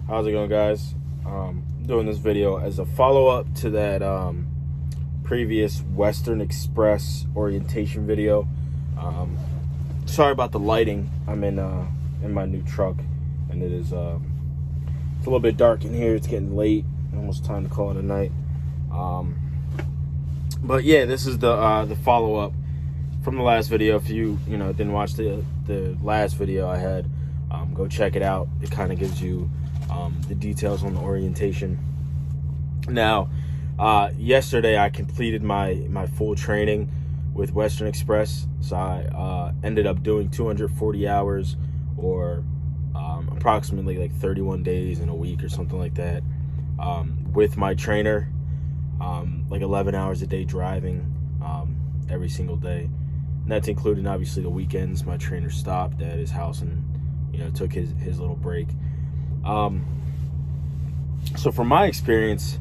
How's it going, guys? Doing this video as a follow-up to that previous Western Express orientation video. Sorry about the lighting. I'm in my new truck, and it's a little bit dark in here. It's getting late. Almost time to call it a night. But yeah, this is the follow-up from the last video. If you didn't watch the last video I had, go check it out. It kind of gives you the details on the orientation. Now, yesterday I completed my full training with Western Express. So I ended up doing 240 hours, or approximately like 31 days in a week or something like that, with my trainer. Like 11 hours a day driving every single day. And that's including obviously the weekends. My trainer stopped at his house and took his little break. So from my experience,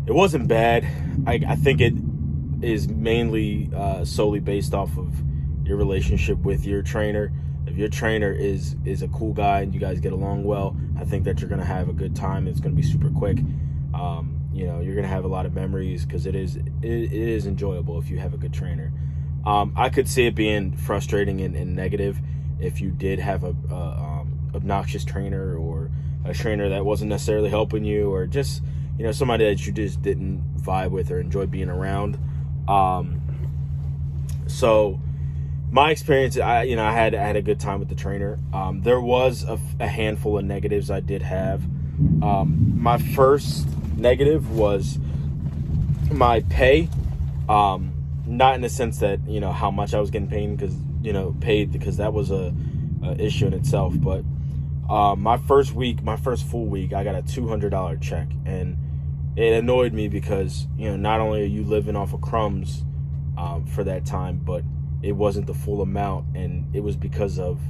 it wasn't bad. I think it is mainly solely based off of your relationship with your trainer. If your trainer is a cool guy and you guys get along well, I think that you're gonna have a good time. It's gonna be super quick. You're gonna have a lot of memories because it is enjoyable if you have a good trainer. I could see it being frustrating and negative if you did have a obnoxious trainer, or a trainer that wasn't necessarily helping you, or just somebody that you just didn't vibe with or enjoy being around. So my experience, I had a good time with the trainer. There was a handful of negatives I did have. My first negative was my pay. Not in the sense that how much I was getting paid, because that was a issue in itself, but my first full week, I got a $200 check, and it annoyed me because not only are you living off of crumbs for that time, but it wasn't the full amount, and it was because of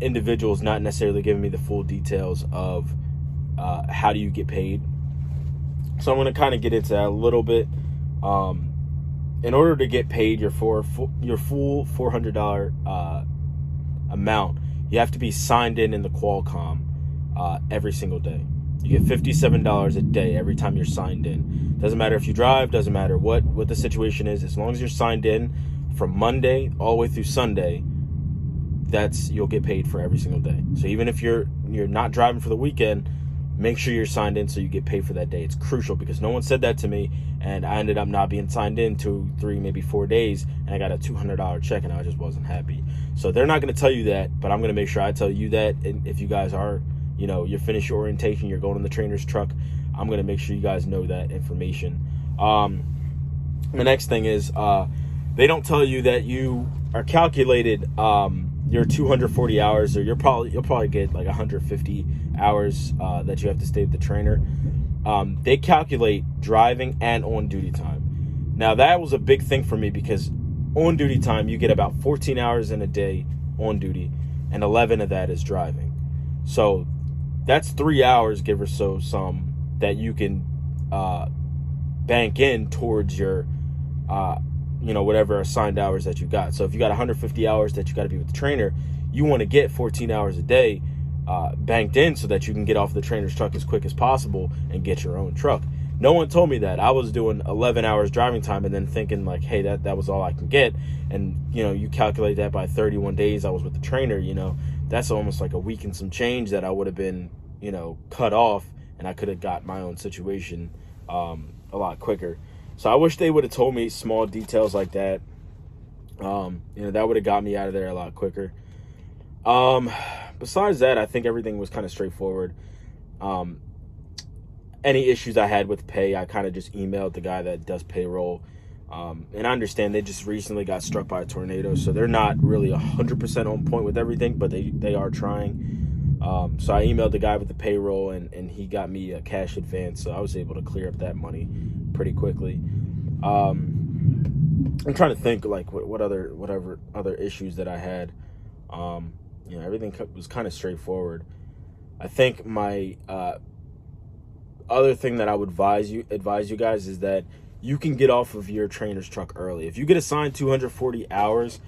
individuals not necessarily giving me the full details of how do you get paid. So I'm going to kind of get into that a little bit. In order to get paid your full $400 amount, you have to be signed in the Qualcomm every single day. You get $57 a day every time you're signed in. Doesn't matter if you drive, doesn't matter what the situation is. As long as you're signed in from Monday all the way through Sunday, you'll get paid for every single day. So even if you're not driving for the weekend, make sure you're signed in so you get paid for that day. It's crucial because no one said that to me, and I ended up not being signed in 2, 3, maybe 4 days, and I got a $200 check, and I just wasn't happy. So they're not going to tell you that, but I'm going to make sure I tell you that. And if you guys are, you finish your orientation, you're going in the trainer's truck, I'm going to make sure you guys know that information. The next thing is they don't tell you that you are calculated your 240 hours, or you'll probably get like 150 hours that you have to stay with the trainer. They calculate driving and on-duty time. Now, that was a big thing for me because on-duty time, you get about 14 hours in a day on duty, and 11 of that is driving. So that's 3 hours, give or so, some that you can bank in towards your whatever assigned hours that you got. So if you got 150 hours that you got to be with the trainer, you want to get 14 hours a day banked in so that you can get off the trainer's truck as quick as possible and get your own truck. No one told me that. I was doing 11 hours driving time and then thinking like, hey, that was all I can get. And you calculate that by 31 days I was with the trainer, that's almost like a week and some change that I would have been cut off, and I could have got my own situation a lot quicker. So I wish they would have told me small details like that. That would have got me out of there a lot quicker. Besides that, I think everything was kind of straightforward. Any issues I had with pay, I kind of just emailed the guy that does payroll. And I understand they just recently got struck by a tornado, so they're not really 100% on point with everything, but they are trying. So I emailed the guy with the payroll, and he got me a cash advance, so I was able to clear up that money pretty quickly. I'm trying to think like whatever other issues that I had. Everything was kind of straightforward. I think my other thing that I would advise you guys is that you can get off of your trainer's truck early. If you get assigned 240 hours,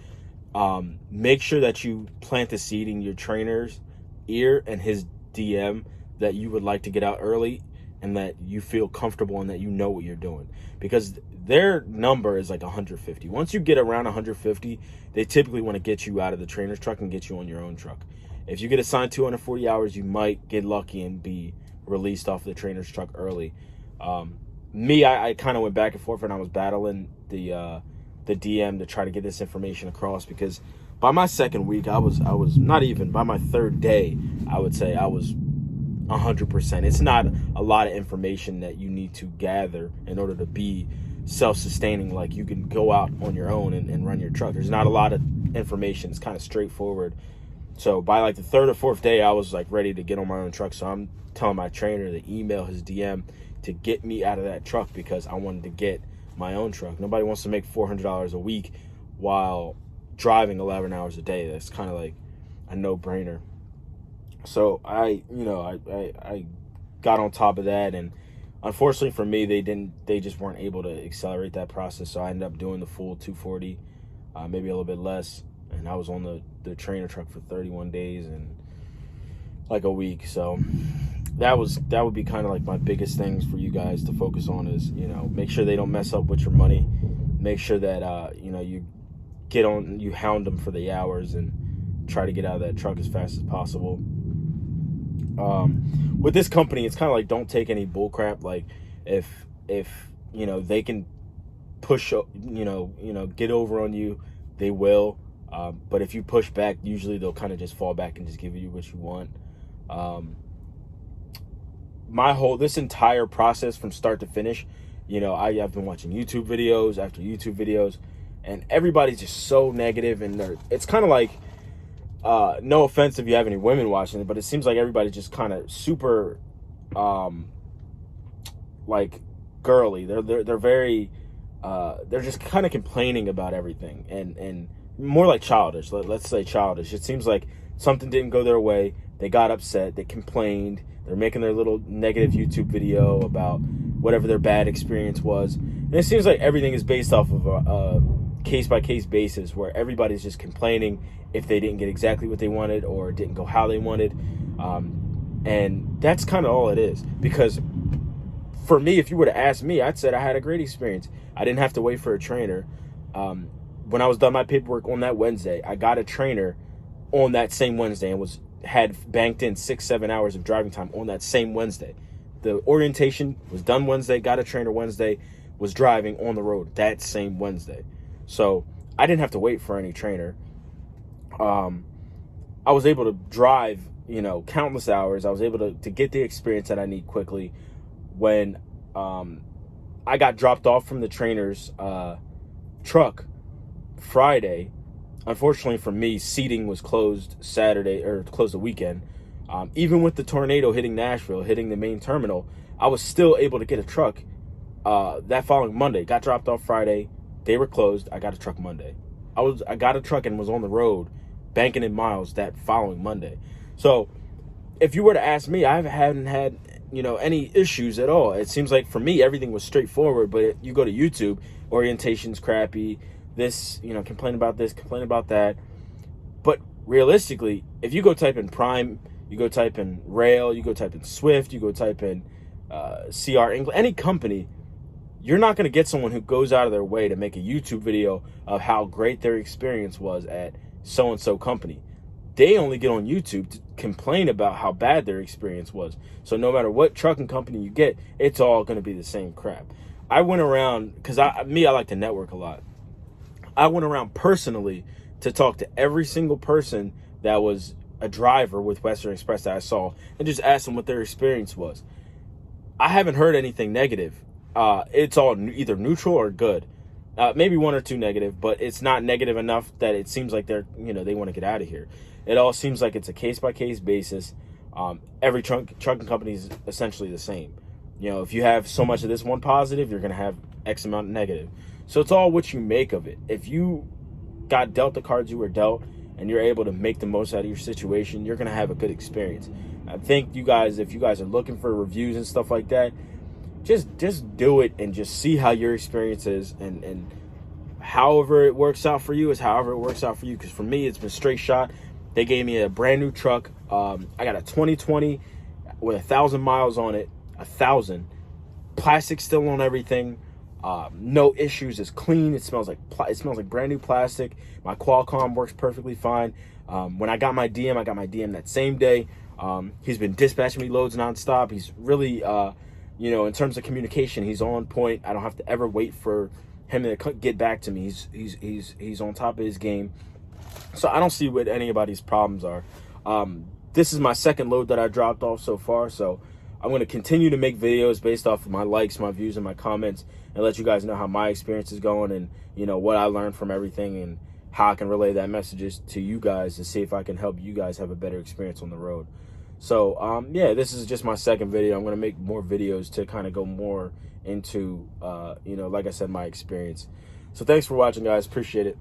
make sure that you plant the seed in your trainer's ear and his DM that you would like to get out early and that you feel comfortable and that you know what you're doing, because their number is like 150. Once you get around 150, they typically want to get you out of the trainer's truck and get you on your own truck. If you get assigned 240 hours, you might get lucky and be released off the trainer's truck early. I kind of went back and forth, and I was battling the DM to try to get this information across, because by my second week, I was not even, by my third day, I would say I was 100%. It's not a lot of information that you need to gather in order to be self-sustaining. Like, you can go out on your own and run your truck. There's not a lot of information. It's kind of straightforward. So by like the third or fourth day, I was like ready to get on my own truck. So I'm telling my trainer to email his DM to get me out of that truck, because I wanted to get my own truck. Nobody wants to make $400 a week while driving 11 hours a day. That's kind of like a no-brainer. So I got on top of that, and unfortunately for me, they just weren't able to accelerate that process. So I ended up doing the full 240, maybe a little bit less, and I was on the trainer truck for 31 days and like a week. So that would be kind of like my biggest things for you guys to focus on is, make sure they don't mess up with your money. Make sure that you hound them for the hours and try to get out of that truck as fast as possible. With this company, it's kind of like, don't take any bull crap. Like, if they can push, get over on you, they will. But if you push back, usually they'll kind of just fall back and just give you what you want. This entire process from start to finish, I've been watching YouTube videos after YouTube videos, and everybody's just so negative, and it's kind of like, no offense if you have any women watching it, but it seems like everybody's just kind of super, like, girly. They're very, they're just kind of complaining about everything, and more like childish. Let's say childish. It seems like something didn't go their way. They got upset. They complained. They're making their little negative YouTube video about whatever their bad experience was. And it seems like everything is based off of a case-by-case basis, where everybody's just complaining if they didn't get exactly what they wanted or it didn't go how they wanted. And that's kind of all it is. Because for me, if you would have asked me, I'd said I had a great experience. I didn't have to wait for a trainer. When I was done my paperwork on that Wednesday, I got a trainer on that same Wednesday and had banked in 6-7 hours of driving time on that same Wednesday. The orientation was done Wednesday, got a trainer Wednesday, was driving on the road that same Wednesday. So I didn't have to wait for any trainer. I was able to drive, countless hours. I was able to get the experience that I need quickly. When I got dropped off from the trainer's truck Friday, unfortunately for me, seating was closed closed the weekend. Even with the tornado hitting Nashville, hitting the main terminal, I was still able to get a truck that following Monday. Got dropped off Friday. They were closed. I got a truck Monday. I got a truck and was on the road banking in miles that following Monday. So if you were to ask me, I haven't had, any issues at all. It seems like for me, everything was straightforward, but you go to YouTube, orientation's crappy, complain about this, complain about that. But realistically, if you go type in Prime, you go type in Rail, you go type in Swift, you go type in CR English, any company, you're not going to get someone who goes out of their way to make a YouTube video of how great their experience was at so-and-so company. They only get on YouTube to complain about how bad their experience was. So no matter what trucking company you get, it's all going to be the same crap. I went around, because I like to network a lot. I went around personally to talk to every single person that was a driver with Western Express that I saw, and just ask them what their experience was. I haven't heard anything negative. It's all either neutral or good. Maybe one or two negative, but it's not negative enough that it seems like they want to get out of here. It all seems like it's a case-by-case basis. Every trucking company is essentially the same. If you have so much of this one positive, you're going to have X amount of negative. So it's all what you make of it. If you got dealt the cards you were dealt and you're able to make the most out of your situation, you're going to have a good experience. I think if you guys are looking for reviews and stuff like that, just do it and just see how your experience is, and however it works out for you is however it works out for you. Because for me, it's been straight shot. They gave me a brand new truck. I got a 2020 with 1,000 miles on it. 1,000. Plastic still on everything. No issues. It's clean. It smells like brand new plastic. My Qualcomm works perfectly fine. When I got my DM that same day. He's been dispatching me loads nonstop. He's really, in terms of communication, he's on point. I don't have to ever wait for him to get back to me. He's on top of his game. So I don't see what anybody's problems are. This is my second load that I dropped off so far. So I'm going to continue to make videos based off of my likes, my views, and my comments, and let you guys know how my experience is going and, what I learned from everything and how I can relay that messages to you guys to see if I can help you guys have a better experience on the road. So, yeah, this is just my second video. I'm going to make more videos to kind of go more into, like I said, my experience. So thanks for watching, guys. Appreciate it.